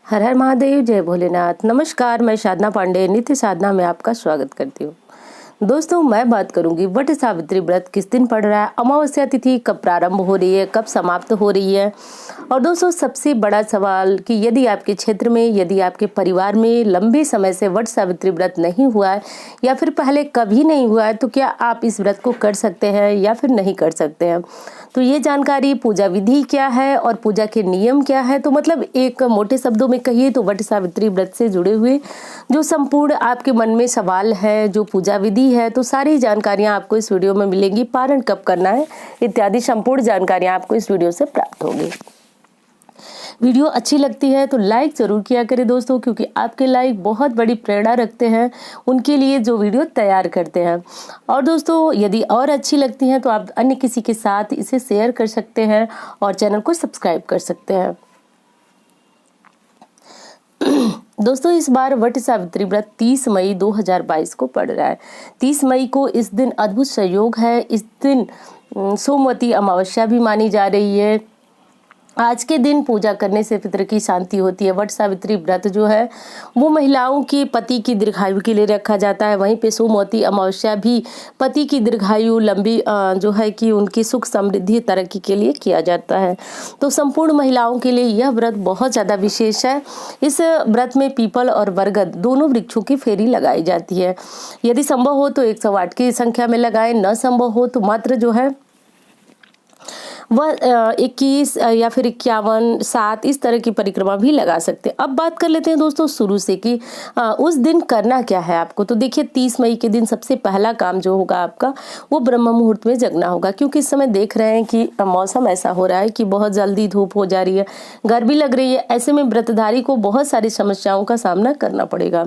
हर हर महादेव, जय भोलेनाथ। नमस्कार, मैं साधना पांडे नित्य साधना में आपका स्वागत करती हूँ। दोस्तों, मैं बात करूंगी वट सावित्री व्रत किस दिन पड़ रहा है, अमावस्या तिथि कब प्रारंभ हो रही है, कब समाप्त हो रही है। और दोस्तों, सबसे बड़ा सवाल कि यदि आपके क्षेत्र में, यदि आपके परिवार में लंबे समय से वट सावित्री व्रत नहीं हुआ है या फिर पहले कभी नहीं हुआ है, तो क्या आप इस व्रत को कर सकते हैं या फिर नहीं कर सकते हैं। तो ये जानकारी, पूजा विधि क्या है और पूजा के नियम क्या है, तो मतलब एक मोटे शब्दों में कहिए तो वट सावित्री व्रत से जुड़े हुए जो संपूर्ण आपके मन में सवाल है, जो पूजा विधि है, तो सारी जानकारियां आपको इस वीडियो में मिलेंगी। पारण कब करना है इत्यादि संपूर्ण जानकारियां आपको इस वीडियो से प्राप्त होंगी। वीडियो अच्छी लगती है तो लाइक जरूर किया करें दोस्तों, क्योंकि आपके लाइक बहुत बड़ी प्रेरणा रखते हैं उनके लिए जो वीडियो तैयार करते हैं। और दोस्तों, यदि और अच्छी लगती हैं तो आप अन्य किसी के साथ इसे शेयर कर सकते हैं और चैनल को सब्सक्राइब कर सकते हैं। दोस्तों, इस बार वट सावित्री व्रत 30 मई 2022 को पड़ रहा है। 30 मई को इस दिन अद्भुत संयोग है। इस दिन सोमवती अमावस्या भी मानी जा रही है। आज के दिन पूजा करने से पितृ की शांति होती है। वट सावित्री व्रत जो है वो महिलाओं की पति की दीर्घायु के लिए रखा जाता है। वहीं पे सोमवती अमावस्या भी पति की दीर्घायु लंबी जो है कि उनकी सुख समृद्धि तरक्की के लिए किया जाता है। तो संपूर्ण महिलाओं के लिए यह व्रत बहुत ज़्यादा विशेष है। इस व्रत में पीपल और बरगद दोनों वृक्षों की फेरी लगाई जाती है। यदि संभव हो तो 108 की संख्या में लगाएं, न संभव हो तो मात्र जो है वह 21 या फिर 51, 7 इस तरह की परिक्रमा भी लगा सकते हैं। अब बात कर लेते हैं दोस्तों शुरू से कि उस दिन करना क्या है आपको। तो देखिए, 30 मई के दिन सबसे पहला काम जो होगा आपका वो ब्रह्म मुहूर्त में जगना होगा, क्योंकि इस समय देख रहे हैं कि मौसम ऐसा हो रहा है कि बहुत जल्दी धूप हो जा रही है, गर्मी लग रही है। ऐसे में व्रतधारी को बहुत सारी समस्याओं का सामना करना पड़ेगा।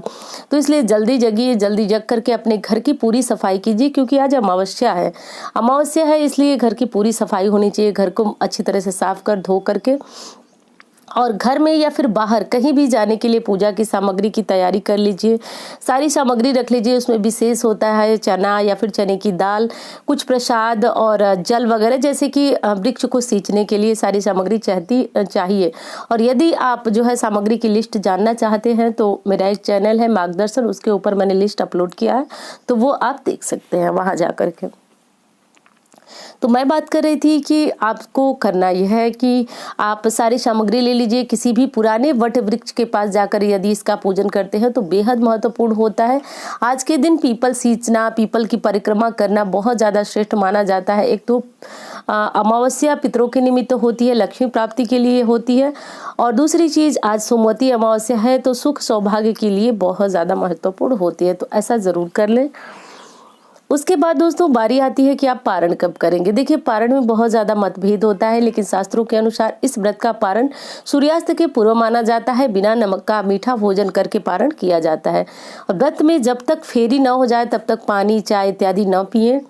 तो इसलिए जल्दी जगिए, जल्दी जग करके अपने घर की पूरी सफाई कीजिए, क्योंकि आज अमावस्या है। अमावस्या है इसलिए घर की पूरी सफाई होनी चाहिए। घर को अच्छी तरह से साफ कर धो करके और घर में या फिर बाहर कहीं भी जाने के लिए पूजा की सामग्री की तैयारी कर लीजिए। सारी सामग्री रख लीजिए। उसमें विशेष होता है चना या फिर चने की दाल, कुछ प्रसाद और जल वगैरह, जैसे कि वृक्ष को सींचने के लिए सारी सामग्री चाहिए। और यदि आप जो है सामग्री की लिस्ट जानना चाहते हैं तो मेरा एक चैनल है मार्गदर्शन, उसके ऊपर मैंने लिस्ट अपलोड किया है, तो वो आप देख सकते हैं वहां जा करके। तो मैं बात कर रही थी कि आपको करना यह है कि आप सारी सामग्री ले लीजिए। किसी भी पुराने वट वृक्ष के पास जाकर यदि इसका पूजन करते हैं तो बेहद महत्वपूर्ण होता है। आज के दिन पीपल सींचना, पीपल की परिक्रमा करना बहुत ज़्यादा श्रेष्ठ माना जाता है। एक तो अमावस्या पितरों के निमित्त होती है, लक्ष्मी प्राप्ति के लिए होती है, और दूसरी चीज़ आज सोमवती अमावस्या है तो सुख सौभाग्य के लिए बहुत ज़्यादा महत्वपूर्ण होती है। तो ऐसा ज़रूर कर लें। उसके बाद दोस्तों बारी आती है कि आप पारण कब करेंगे। देखिए, पारण में बहुत ज्यादा मतभेद होता है, लेकिन शास्त्रों के अनुसार इस व्रत का पारण सूर्यास्त के पूर्व माना जाता है। बिना नमक का मीठा भोजन करके पारण किया जाता है। और व्रत में जब तक फेरी न हो जाए तब तक पानी, चाय इत्यादि न पिए।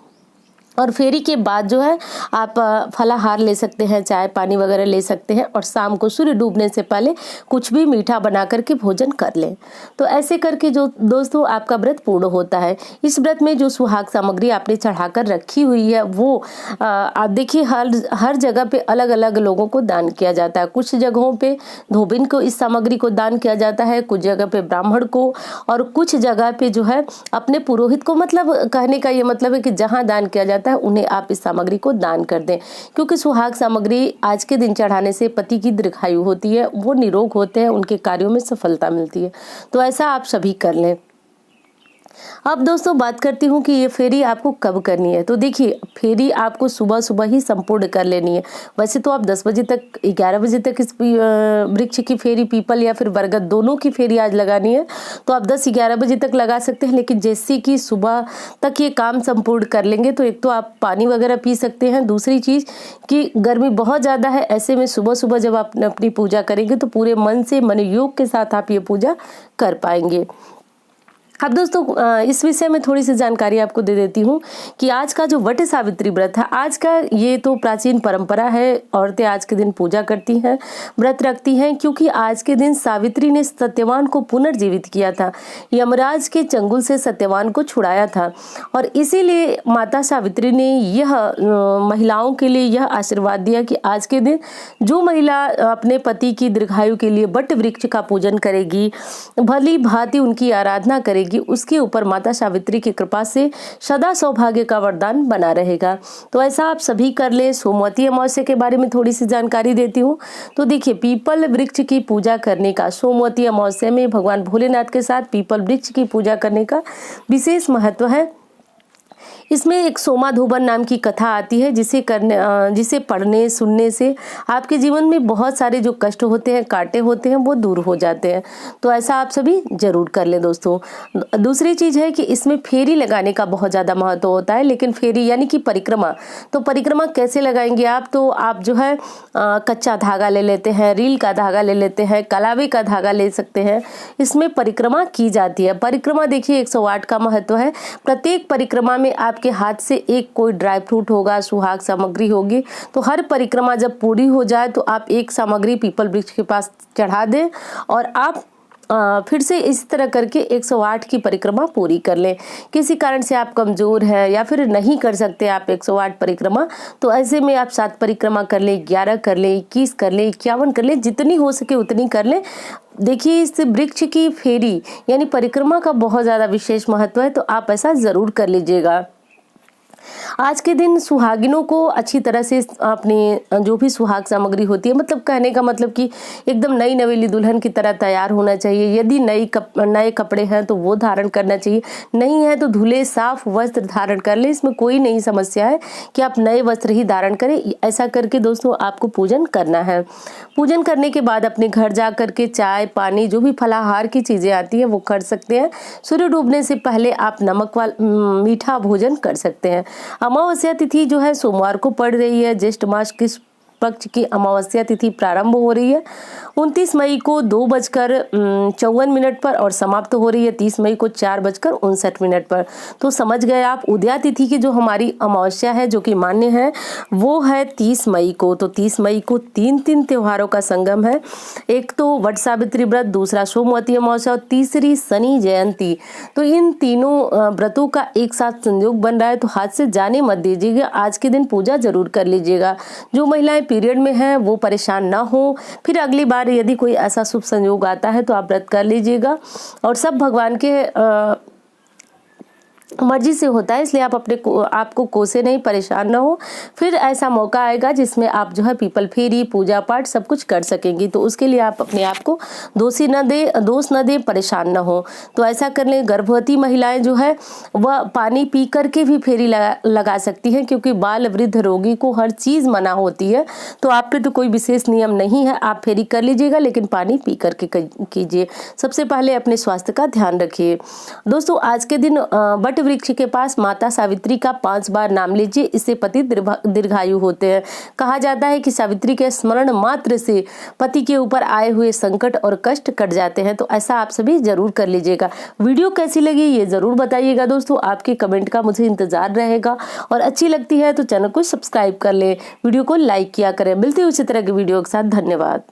और फेरी के बाद जो है आप फलाहार ले सकते हैं, चाय पानी वगैरह ले सकते हैं, और शाम को सूर्य डूबने से पहले कुछ भी मीठा बना करके भोजन कर लें। तो ऐसे करके जो दोस्तों आपका व्रत पूर्ण होता है। इस व्रत में जो सुहाग सामग्री आपने चढ़ाकर रखी हुई है वो आप देखिए हर जगह पे अलग अलग लोगों को दान किया जाता है। कुछ जगहों पे धोबिन को इस सामग्री को दान किया जाता है, कुछ जगह पे ब्राह्मण को, और कुछ जगह पे जो है अपने पुरोहित को। मतलब कहने का ये मतलब है कि जहाँ दान किया जाता है उन्हें आप इस सामग्री को दान कर दें, क्योंकि सुहाग सामग्री आज के दिन चढ़ाने से पति की दीर्घायु होती है, वो निरोग होते हैं, उनके कार्यों में सफलता मिलती है। तो ऐसा आप सभी कर लें। अब दोस्तों बात करती हूँ कि ये फेरी आपको कब करनी है। तो देखिए, फेरी आपको सुबह सुबह ही संपूर्ण कर लेनी है। वैसे तो आप 10 बजे तक, 11 बजे तक इस वृक्ष की फेरी, पीपल या फिर बरगद दोनों की फेरी आज लगानी है तो आप 10-11 बजे तक लगा सकते हैं। लेकिन जैसे कि सुबह तक ये काम संपूर्ण कर लेंगे तो एक तो आप पानी वगैरह पी सकते हैं। दूसरी चीज़ कि गर्मी बहुत ज़्यादा है, ऐसे में सुबह सुबह जब आप अपनी पूजा करेंगे तो पूरे मन से, मन योग के साथ आप ये पूजा कर पाएंगे। अब दोस्तों इस विषय में थोड़ी सी जानकारी आपको दे देती हूँ कि आज का जो वट सावित्री व्रत है, आज का ये तो प्राचीन परंपरा है। औरतें आज के दिन पूजा करती हैं, व्रत रखती हैं, क्योंकि आज के दिन सावित्री ने सत्यवान को पुनर्जीवित किया था, यमराज के चंगुल से सत्यवान को छुड़ाया था। और इसीलिए माता सावित्री ने यह महिलाओं के लिए यह आशीर्वाद दिया कि आज के दिन जो महिला अपने पति की दीर्घायु के लिए वट वृक्ष का पूजन करेगी, भली भांति उनकी आराधना करेगी, उसके ऊपर माता सावित्री की कृपा से सदा सौभाग्य का वरदान बना रहेगा। तो ऐसा आप सभी कर ले। सोमवती अमावस्या के बारे में थोड़ी सी जानकारी देती हूँ। तो देखिए, पीपल वृक्ष की पूजा करने का, सोमवती अमावस्या में भगवान भोलेनाथ के साथ पीपल वृक्ष की पूजा करने का विशेष महत्व है। इसमें एक सोमाधोबन नाम की कथा आती है, जिसे पढ़ने सुनने से आपके जीवन में बहुत सारे जो कष्ट होते हैं, कांटे होते हैं, वो दूर हो जाते हैं। तो ऐसा आप सभी जरूर कर लें दोस्तों। दूसरी चीज़ है कि इसमें फेरी लगाने का बहुत ज़्यादा महत्व होता है। लेकिन फेरी यानी कि परिक्रमा, तो परिक्रमा कैसे लगाएंगे आप? तो आप जो है कच्चा धागा ले लेते हैं, रील का धागा ले लेते हैं, कलावे का धागा ले सकते हैं। इसमें परिक्रमा की जाती है। परिक्रमा देखिए 108 का महत्व है। प्रत्येक परिक्रमा में आपके हाथ से एक कोई ड्राई फ्रूट होगा, सुहाग सामग्री होगी। तो हर परिक्रमा जब पूरी हो जाए तो आप एक सामग्री पीपल वृक्ष के पास चढ़ा दें और आप फिर से इस तरह करके 108 की परिक्रमा पूरी कर लें। किसी कारण से आप कमजोर हैं या फिर नहीं कर सकते आप 108 परिक्रमा, तो ऐसे में आप 7 परिक्रमा कर लें, 11 कर लें, 21 कर लें, 51 कर लें, जितनी हो सके उतनी कर लें। देखिए, इस वृक्ष की फेरी यानी परिक्रमा का बहुत ज़्यादा विशेष महत्व है, तो आप ऐसा ज़रूर कर लीजिएगा। आज के दिन सुहागिनों को अच्छी तरह से अपनी जो भी सुहाग सामग्री होती है, मतलब कहने का मतलब कि एकदम नई नवेली दुल्हन की तरह तैयार होना चाहिए। यदि नए कपड़े हैं तो वो धारण करना चाहिए, नहीं है तो धुले साफ वस्त्र धारण कर ले। इसमें कोई नहीं समस्या है कि आप नए वस्त्र ही धारण करें। ऐसा करके दोस्तों आपको पूजन करना है। पूजन करने के बाद अपने घर जा करके चाय पानी जो भी फलाहार की चीज़ें आती हैं वो कर सकते हैं। सूर्य डूबने से पहले आप नमक वाला मीठा भोजन कर सकते हैं। अमावस्या तिथि जो है सोमवार को पड़ रही है। ज्येष्ठ मास किस पक्ष की अमावस्या तिथि प्रारंभ हो रही है 29 मई को 2:54 पर और समाप्त हो रही है 30 मई को 4:59 पर। तो समझ गए आप। उदया तिथि की जो हमारी अमावस्या है जो कि मान्य है वो है 30 मई को। तो 30 मई को तीन त्योहारों का संगम है। एक तो वट सावित्री व्रत, दूसरा सोमवती अमावस्या और तीसरी शनि जयंती। तो इन तीनों व्रतों का एक साथ संयोग बन रहा है, तो हाथ से जाने मत दीजिएगा। आज के दिन पूजा जरूर कर लीजिएगा। जो महिलाएं पीरियड में है वो परेशान ना हो। फिर अगली बार यदि कोई ऐसा शुभ संयोग आता है तो आप व्रत कर लीजिएगा। और सब भगवान के मर्जी से होता है, इसलिए आप आपको कोसे नहीं, परेशान ना हो। फिर ऐसा मौका आएगा जिसमें आप जो है पीपल फेरी, पूजा पाठ सब कुछ कर सकेंगी। तो उसके लिए आप अपने आप को दोष न दे, परेशान ना हो। तो ऐसा कर लें। गर्भवती महिलाएं जो है वह पानी पी करके भी फेरी लगा सकती हैं, क्योंकि बाल वृद्ध रोगी को हर चीज़ मना होती है। तो आप पे तो कोई विशेष नियम नहीं है, आप फेरी कर लीजिएगा, लेकिन पानी पी करके कीजिए। सबसे पहले अपने स्वास्थ्य का ध्यान रखिए। दोस्तों आज के दिन वट वृक्ष के पास माता सावित्री का 5 बार नाम लीजिए, इससे पति दीर्घायु होते हैं। कहा जाता है कि सावित्री के स्मरण मात्र से पति के ऊपर आए हुए संकट और कष्ट कट जाते हैं। तो ऐसा आप सभी जरूर कर लीजिएगा। वीडियो कैसी लगी ये जरूर बताइएगा दोस्तों। आपके कमेंट का मुझे इंतजार रहेगा, और अच्छी लगती है तो चैनल को सब्सक्राइब कर ले, वीडियो को लाइक किया करें। मिलते हैं उसी तरह की वीडियो के साथ। धन्यवाद।